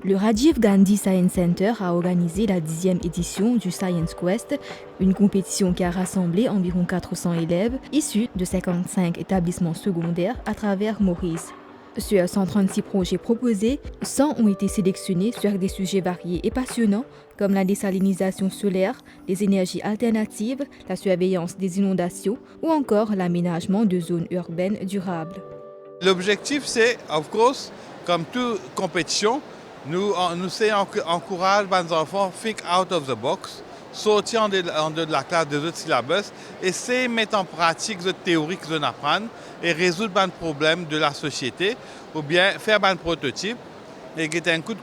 Le Rajiv Gandhi Science Center a organisé la 10e édition du Science Quest, une compétition qui a rassemblé environ 400 élèves issus de 55 établissements secondaires à travers Maurice. Sur 136 projets proposés, 100 ont été sélectionnés sur des sujets variés et passionnants comme la désalinisation solaire, les énergies alternatives, la surveillance des inondations ou encore l'aménagement de zones urbaines durables. L'objectif, c'est, of course, comme toute compétition, nous encourageons les enfants à think out of the box, sortir en dehors de la classe des autres syllabus, essayer de mettre en pratique les théories qu'ils apprennent et résoudre les problèmes de la société ou bien faire un prototype et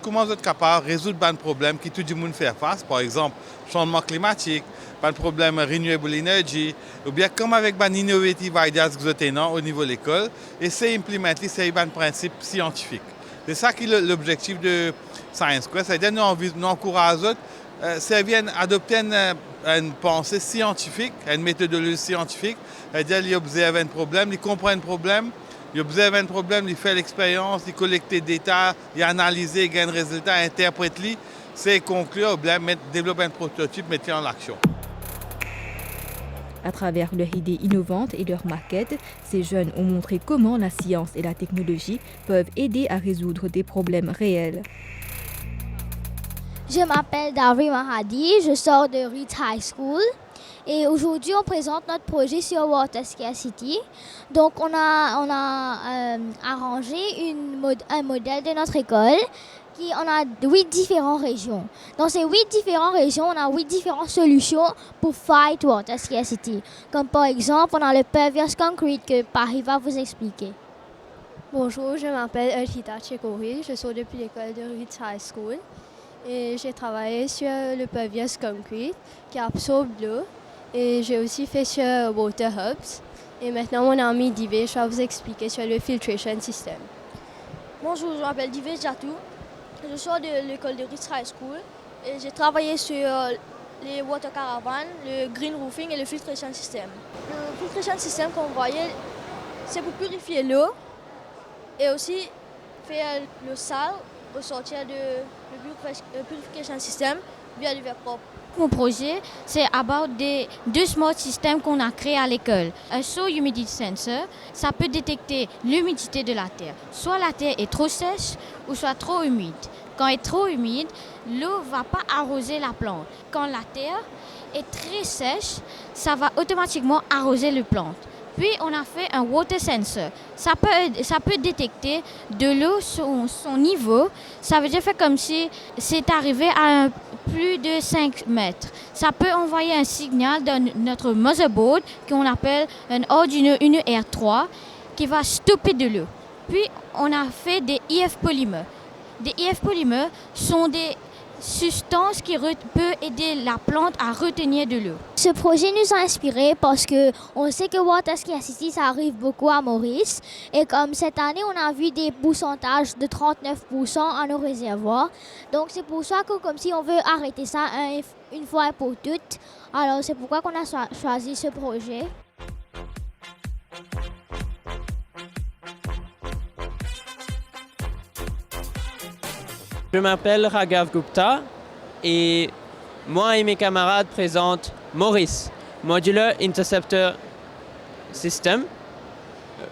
comment vous êtes capable de résoudre les problèmes que tout le monde fait face, par exemple, changement climatique, pas de problème renewable energy, ou bien comme avec les innovative ideas que vous avez au niveau de l'école, essayer d'implémenter ces principes scientifiques. C'est ça qui est l'objectif de Science Quest, c'est-à-dire nous encourager à adopter une pensée scientifique, une méthodologie scientifique, c'est-à-dire ils observent un problème, ils comprennent un problème, ils observent un problème, ils font l'expérience, ils collectent des détails, ils analysent, ils gagnent un résultat, ils interprètent, c'est conclure, ou bien développer un prototype, mettre en action. À travers leurs idées innovantes et leurs maquettes, ces jeunes ont montré comment la science et la technologie peuvent aider à résoudre des problèmes réels. Je m'appelle Davri Mahadi, je sors de Reed High School et aujourd'hui on présente notre projet sur Water Scarcity. Donc on a arrangé un modèle de notre école. On a 8 différentes régions. Dans ces 8 différentes régions, on a 8 différentes solutions pour fight water scarcity. Comme par exemple, on a le pervious concrete que Paris va vous expliquer. Bonjour, je m'appelle Elhita Chekouri, je sors depuis l'école de Reed High School et j'ai travaillé sur le pervious concrete qui absorbe l'eau et j'ai aussi fait sur water hubs. Et maintenant, mon ami Divesh va vous expliquer sur le filtration system. Bonjour, je m'appelle Divesh Jatou. Je sors de l'école de Reed High School et j'ai travaillé sur les water caravanes, le green roofing et le filtration system. Le filtration system, comme vous voyez, c'est pour purifier l'eau et aussi faire le sale au sortir du purification system via du verre propre. Mon projet, c'est about deux smart systems qu'on a créés à l'école. Un soil humidity sensor, ça peut détecter l'humidité de la terre. Soit la terre est trop sèche ou soit trop humide. Quand elle est trop humide, l'eau ne va pas arroser la plante. Quand la terre est très sèche, ça va automatiquement arroser la plante. Puis on a fait un water sensor. Ça peut détecter de l'eau son niveau. Ça veut dire faire comme si c'est arrivé à plus de 5 mètres. Ça peut envoyer un signal dans notre motherboard qu'on appelle un Arduino Uno R3 qui va stopper de l'eau. Puis on a fait des IF polymères. Des IF polymères sont des substances qui peuvent aider la plante à retenir de l'eau. Ce projet nous a inspirés parce qu'on sait que water scarcity, ça arrive beaucoup à Maurice. Et comme cette année, on a vu des pourcentages de 39% à nos réservoirs. Donc c'est pour ça que comme si on veut arrêter ça une fois pour toutes. Alors c'est pourquoi qu'on a choisi ce projet. Je m'appelle Raghav Gupta et moi et mes camarades présentent Maurice, Modular Interceptor System,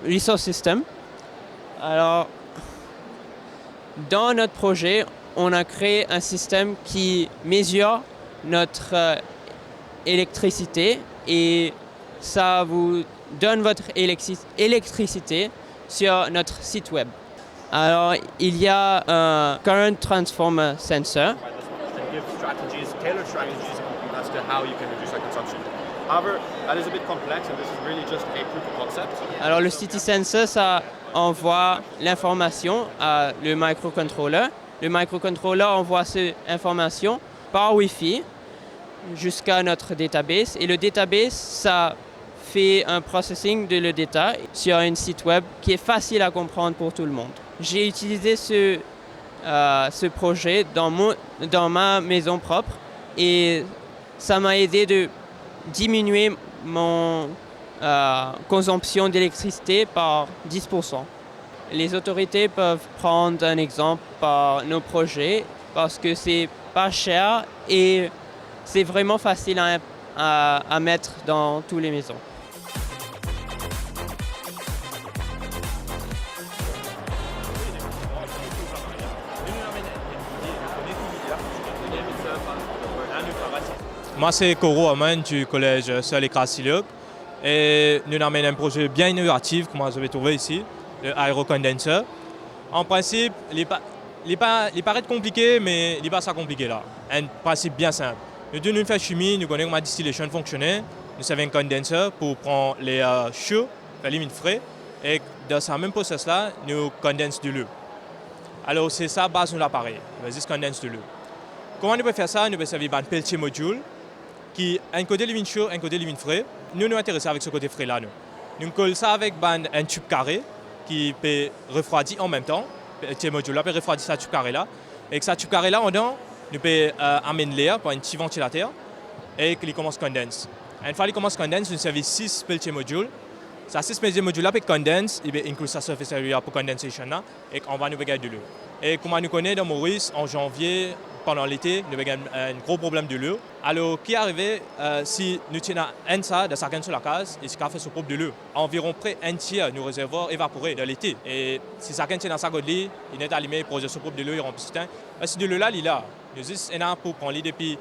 Resource System. Alors, dans notre projet, on a créé un système qui mesure notre électricité et ça vous donne votre électricité sur notre site web. Alors, il y a un Current Transformer Sensor. Tailored strategies as to how you can reduce that consumption. However, that is a bit complex and this is really just a proof of concept. Alors, le City Sensor, ça envoie l'information à le microcontroller. Le microcontroller envoie cette information par Wi-Fi jusqu'à notre database. Et le database, ça fait un processing de le data sur un site web qui est facile à comprendre pour tout le monde. J'ai utilisé ce projet dans ma maison propre et ça m'a aidé de diminuer mon consommation d'électricité par 10%. les autorités peuvent prendre un exemple par nos projets parce que c'est pas cher et c'est vraiment facile à mettre dans toutes les maisons. Moi, c'est Koro Aman du collège Seul et Krassiluk. Et nous avons un projet bien innovatif, comme vous avez trouvé ici, le aérocondenser. En principe, il paraît compliqué, mais il n'est pas ça compliqué là. Un principe bien simple. Nous faisons chimie, nous connaissons comment la distillation fonctionne. Nous avons un condenser pour prendre les chauds, les limites frais. Et dans ce même process-là, nous condensons de l'eau. Alors, c'est ça la base de l'appareil. Nous condensons de l'eau. Comment nous pouvons faire ça? Nous pouvons servir un peltier module qui a un côté limite chaud, un côté limite frais. Nous nous intéressons avec ce côté frais-là. Nous collons ça avec un tube carré qui peut refroidir en même temps. Le peltier module-là peut refroidir ce tube carré-là. Et avec ce tube carré-là, nous pouvons amener l'air par un petit ventilateur et qu'il commence à condenser. Une fois qu'il commence à condenser, nous servons 6 peltiers modules. Ces 6 peltiers modules-là peuvent condenser, ils incluent sa surface area pour condensation et on va nous gagner de l'eau. Et comme nous connaissons dans Maurice, en janvier, pendant l'été, nous avons un gros problème de l'eau. Alors, qui est arrivé si nous tenons un ça de 50 sur la case et si on fait ce problème de l'eau? Environ près un tiers de nos réservoirs évaporés dans l'été. Et si ça tient dans sa godely, il est allumé pour ce problème de l'eau, il remplit ce temps. Si de l'eau là, il est là. Nous avons pour prendre depuis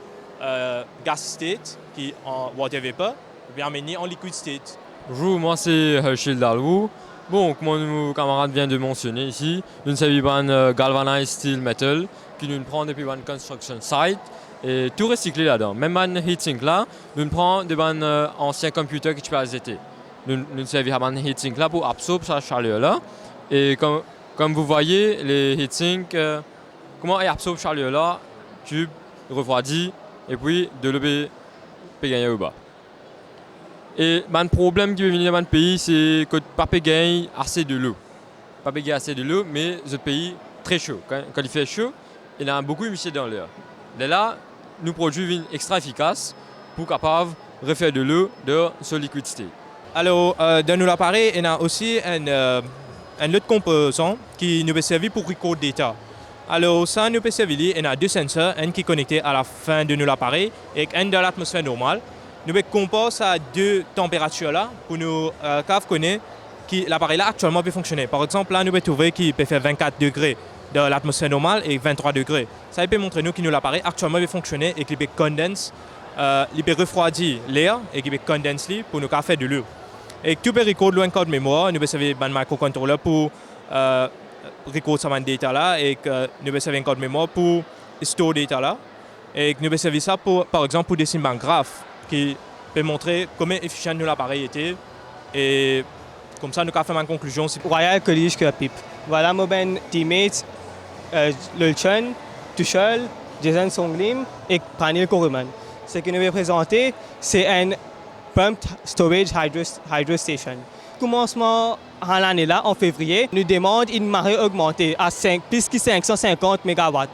gas state, qui est en water vapor, et bien amener en liquid state. Bonjour, moi c'est Herschel Dalou. Bon, comme nos camarades viennent de mentionner ici, nous savons un galvanized steel metal qui nous prend depuis une construction site et tout recyclé là-dedans. Même un heatsink là, nous prenons des anciens computers qui tu peux azéter. Nous savons un heatsink là pour absorber cette chaleur là. Et comme vous voyez, les heatsinks, comment ils absorbent cette chaleur là, tu refroidis et puis de l'eau peut gagner au bas. Et le problème qui peut venir dans le pays, c'est que pas gagner assez de l'eau. Pas gagner assez de l'eau, mais le pays très chaud. Quand il fait chaud, il y a beaucoup d'humidité dans l'air. De là, nous produisons extra efficace pour capable refaire de l'eau de ce liquid state. Alors, dans l'appareil, il y a aussi un autre composant qui nous peut servir pour recorder data. Alors, ça nous peut servir, il y a 2 sensors, un qui est connecté à la fin de l'appareil et un dans l'atmosphère normale. Nous composons à 2 températures là pour nous connaître que l'appareil là actuellement peut fonctionner. Par exemple, là, nous pouvons trouver qu'il peut faire 24 degrés dans l'atmosphère normale et 23 degrés. Ça peut montrer nous que l'appareil actuellement peut fonctionner et qu'il peut condenser, il peut refroidir l'air et qu'il peut condenser pour nous faire de l'eau. Et tout peut recorder un code mémoire. Nous pouvons servir un microcontrôleur pour recorder ce data là et nous pouvons servir un code mémoire pour stocker data là. Et nous pouvons servir ça par exemple pour dessiner un graphe qui peut montrer comment efficient l'appareil était et comme ça nous avons fait une conclusion. Royal College Kerpip. Voilà mon teammate Lulchon, Tuchel, Jason Songlim et Pranil Koruman. Ce que nous allons présenter, c'est un Pumped Storage Hydro Station. Commencement à l'année là, en février, nous demandons une marée augmentée à plus que 550 MW.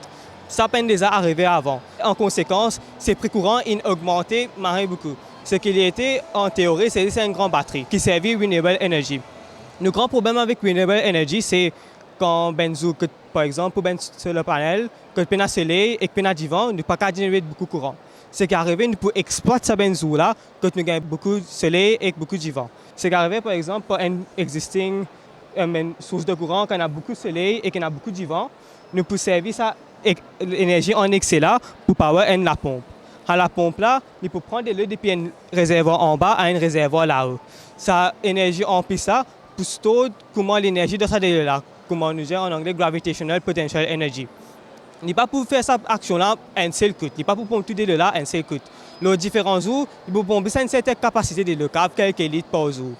Ça peine déjà arrivé avant. En conséquence, ces prix courants ont augmenté beaucoup. Ce qu'il était en théorie, c'est une grande batterie qui servait Renewable Energy. Le grand problème avec Renewable Energy, c'est quand par exemple, pour sur le panel, que tu as soleil et que tu as du vent, nous ne pouvons pas générer beaucoup de courant. Ce qui est arrivé, nous pouvons exploiter ce là quand nous avons beaucoup de soleil et beaucoup de vent. Ce qui est arrivé, par exemple, pour une existing source de courant, quand on a beaucoup de soleil et qu'on a beaucoup de vent, nous pouvons servir ça l'énergie en excès là pour power la pompe. À la pompe là, il peut prendre de l'eau depuis un réservoir en bas à un réservoir là-haut. Sa énergie en plus ça pour stocker comment l'énergie de cette eau là, comment nous dit en anglais gravitational potential energy. Il n'est pas pour faire cette action là un seul coup, il n'est pas pour pomper tout de l'eau là un seul coup. Les différents jours, il peut pomper une certaine capacité de l'eau, quelques litres par jour.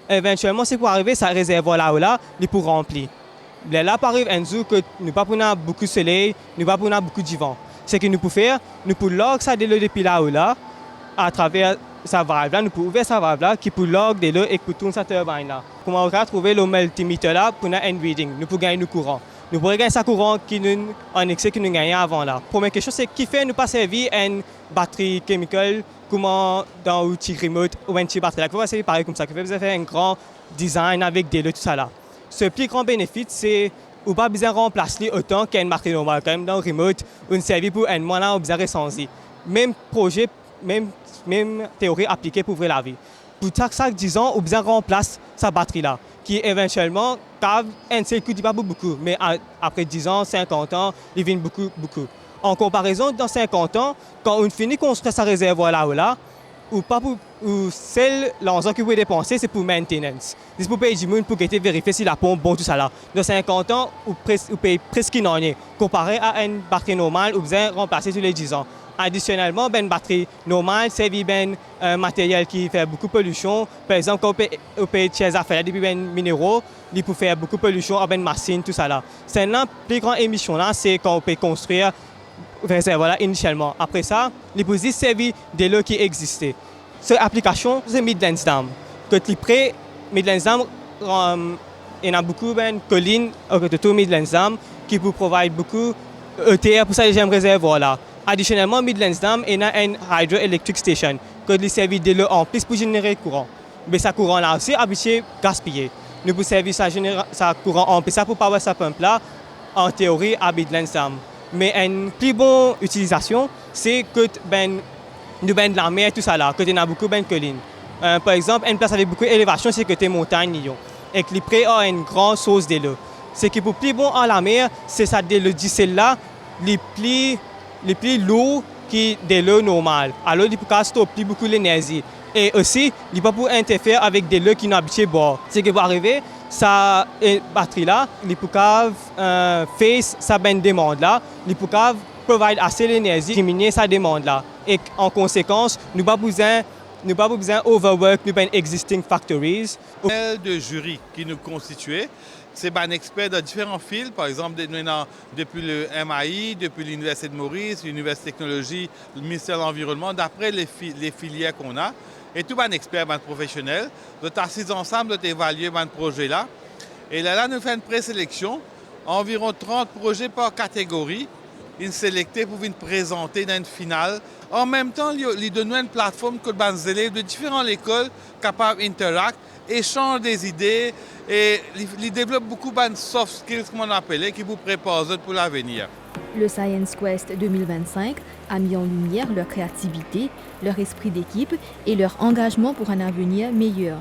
Éventuellement, c'est pour arriver à ce réservoir là, il peut remplir. Là, arrive un jour que nous pas prenons beaucoup de soleil, nous pas prenons beaucoup de vent. Ce que nous pouvons faire, nous pouvons log ça de l'eau depuis là, à travers sa valve là, nous pouvons ouvrir sa valve là, qui peut log de l'eau et pour tourner sa turbine là. Comment on va trouver le multimeter là pour un reading, nous pouvons gagner le courant. Nous pouvons gagner ce courant qui nous en excès que nous gagnons avant là. Première question, c'est qui fait nous pas servir une batterie chimique comment dans l'outil remote ou une petite batterie là, qui va servir pareil comme ça, qui fait faire un grand design avec de l'eau tout ça là. Ce plus grand bénéfice, c'est ou pas besoin de remplacer autant qu'une batterie normale, quand même dans le remote, une service pour un moyen besoin de ressentir. Même projet, même théorie appliquée pour la vie. Pour chaque 10 ans, on besoin de remplacer sa batterie-là, qui éventuellement, un seul coup, pas beaucoup, mais après 10 ans, 50 ans, il vient beaucoup. En comparaison, dans 50 ans, quand on finit de construire sa réservoir là, ou celle l'argent que vous dépensez, c'est pour maintenance. C'est pour payer du monde pour vérifier si la pompe bon tout ça là. Dans 50 ans, vous payez presque rien. Comparé à une batterie normale, vous besoin remplacer tous les 10 ans. Additionnellement, une batterie normale, c'est un matériel qui fait beaucoup de pollution. Par exemple, quand vous payez chez affaires, des minéraux, il peut faire beaucoup de pollution à une machine, tout ça là. C'est la plus grande émission là, c'est quand vous pouvez construire voilà, initialement. Après ça, les positions servir des lots qui existaient. Cette application, c'est Midlands Dam. Côté près, Midlands Dam, il y a beaucoup de collines autour de Midlands Dam qui vous provide beaucoup de terre pour ça les j'aime réservoir là. Additionnellement, Midlands Dam, il y a une hydroelectric station qui servent des lots en plus pour générer courant. Mais ce courant là aussi, habitué gaspillé. Nous pouvons servir ça courant en plus pour power sa pompe là, en théorie, à Midlands Dam. Mais une plus bonne utilisation, c'est que nous de la mer, tout ça là, que il y a beaucoup de collines. Par exemple, une place avec beaucoup d'élévation, c'est que les montagnes. Et que les prés ont une grande source de l'eau. Ce qui est plus bon à la mer, c'est ça de l'eau diesel là, les plus lourds que de l'eau normale. Alors, il peut stopper beaucoup l'énergie. Et aussi, il peut pas interférer avec des lots qui n'ont habitué à boire. Ce qui va arriver, sa batterie là, il peut faire sa demande là, il peut provide assez d'énergie, diminuer sa demande là. Et en conséquence, nous n'avons pas besoin overwork nos existing factories. De jury qui nous constituait, c'est un expert de différents fils, par exemple depuis le MAI, depuis l'Université de Maurice, l'Université de Technologie, le ministère de l'Environnement, d'après les filières qu'on a. Et tout un expert, un professionnel, de t'assiser ensemble, de t'évaluer un projet là. Et là, nous faisons une présélection, environ 30 projets par catégorie, une sélectée pour venir présenter dans une finale. En même temps, il donne une plateforme que les élèves de différentes écoles capables d'interagir, échangent des idées et ils développent beaucoup de soft skills, comme on appelle, qui vous préparent pour l'avenir. Le Science Quest 2025 a mis en lumière leur créativité, leur esprit d'équipe et leur engagement pour un avenir meilleur.